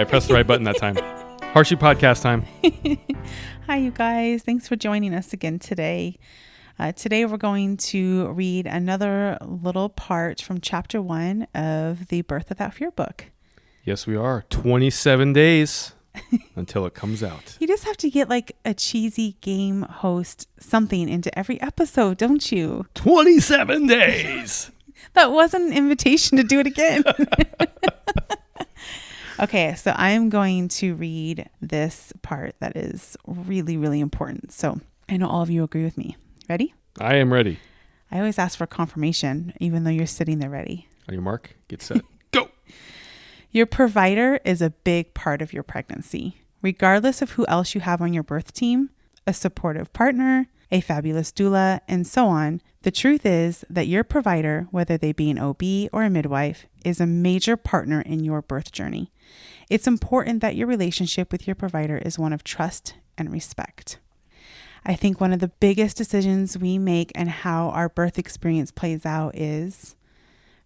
I pressed the right button that time. Harshy podcast time. Hi, you guys. Thanks for joining us again today. Today we're going to read another little part from chapter 1 of the Birth Without Fear book. Yes, we are. 27 days until it comes out. You just have to get like a cheesy game host something into every episode, don't you? 27 days. That wasn't an invitation to do it again. Okay, so I'm going to read this part that is really, really important. So I know all of you agree with me. Ready? I am ready. I always ask for confirmation, even though you're sitting there ready. On your mark, get set, go. Your provider is a big part of your pregnancy. Regardless of who else you have on your birth team, a supportive partner, a fabulous doula, and so on, the truth is that your provider, whether they be an OB or a midwife, is a major partner in your birth journey. It's important that your relationship with your provider is one of trust and respect. I think one of the biggest decisions we make and how our birth experience plays out is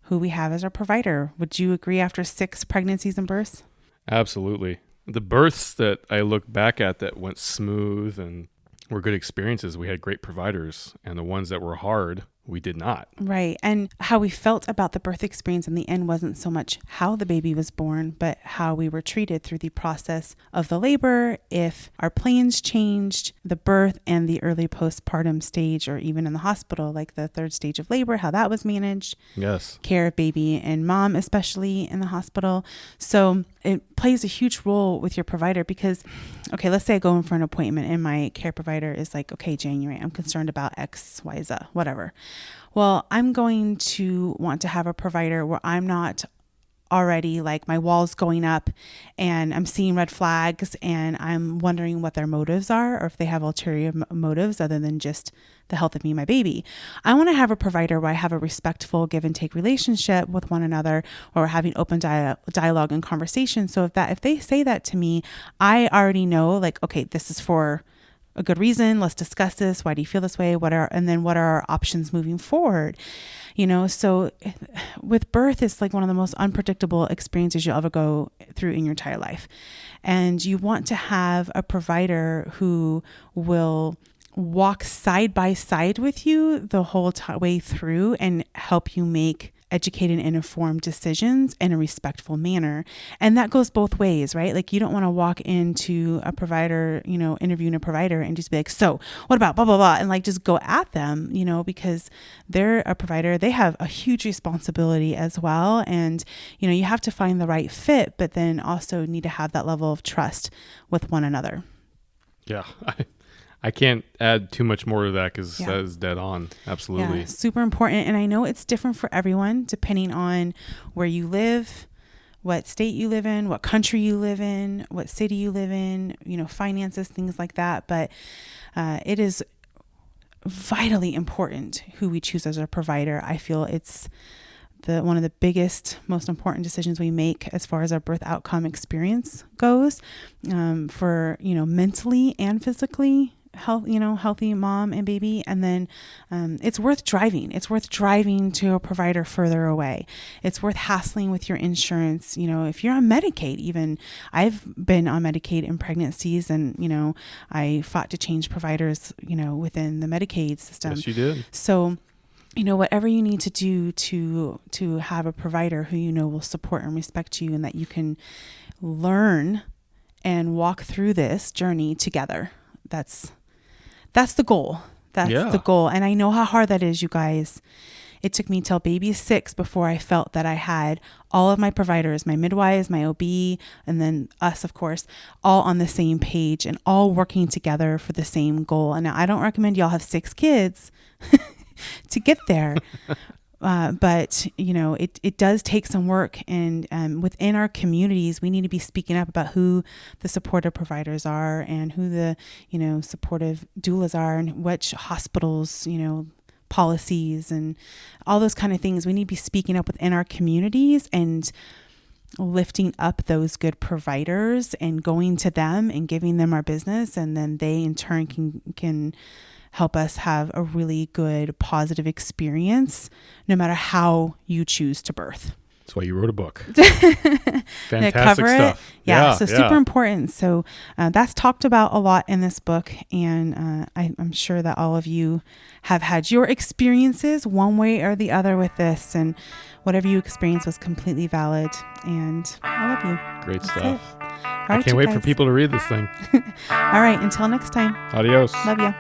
who we have as our provider. Would you agree after 6 pregnancies and births? Absolutely. The births that I look back at that went smooth and were good experiences, we had great providers, and the ones that were hard, we did not. Right. And how we felt about the birth experience in the end wasn't so much how the baby was born, but how we were treated through the process of the labor, if our plans changed, the birth and the early postpartum stage, or even in the hospital, like the 3rd stage of labor, how that was managed. Yes. Care of baby and mom, especially in the hospital. So it plays a huge role with your provider because, okay, let's say I go in for an appointment and my care provider is like, okay, January, I'm concerned about X, Y, Z, whatever. Well, I'm going to want to have a provider where I'm not already like my walls going up and I'm seeing red flags and I'm wondering what their motives are or if they have ulterior motives other than just the health of me and my baby. I want to have a provider where I have a respectful give and take relationship with one another, or we're having open dialogue and conversation. So if they say that to me, I already know like, okay, this is for a good reason. Let's discuss this. Why do you feel this way? What are our options moving forward? So with birth, it's like one of the most unpredictable experiences you'll ever go through in your entire life. And you want to have a provider who will walk side by side with you the whole way through and help you make educated and informed decisions in a respectful manner. And that goes both ways, right? Like you don't want to walk into a provider, interviewing a provider and just be like, so what about blah, blah, blah, and like just go at them, because they're a provider. They have a huge responsibility as well. And, you have to find the right fit, but then also need to have that level of trust with one another. Yeah. I can't add too much more to that because that is dead on. Absolutely. Yeah, super important. And I know it's different for everyone depending on where you live, what state you live in, what country you live in, what city you live in, finances, things like that. But it is vitally important who we choose as our provider. I feel it's one of the biggest, most important decisions we make as far as our birth outcome experience goes, for, mentally and physically healthy mom and baby. And then it's worth driving. It's worth driving to a provider further away. It's worth hassling with your insurance. If you're on Medicaid, even I've been on Medicaid in pregnancies and, I fought to change providers, within the Medicaid system. Yes, you did. So, whatever you need to do to have a provider who, will support and respect you and that you can learn and walk through this journey together. That's the goal. That's the goal. And I know how hard that is, you guys. It took me till baby 6 before I felt that I had all of my providers, my midwives, my OB, and then us, of course, all on the same page and all working together for the same goal. And now I don't recommend y'all have 6 kids to get there. But it does take some work, and within our communities, we need to be speaking up about who the supportive providers are and who the, supportive doulas are and which hospitals, policies and all those kind of things. We need to be speaking up within our communities and lifting up those good providers and going to them and giving them our business. And then they in turn can help us have a really good, positive experience, no matter how you choose to birth. That's why you wrote a book. Fantastic Fantastic stuff. Yeah, so super important. So that's talked about a lot in this book, and I'm sure that all of you have had your experiences one way or the other with this, and whatever you experienced was completely valid, and I love you. Great That's stuff. it. All I right, can't you wait guys. for people to read this thing. All right, until next time. Adios. Love you.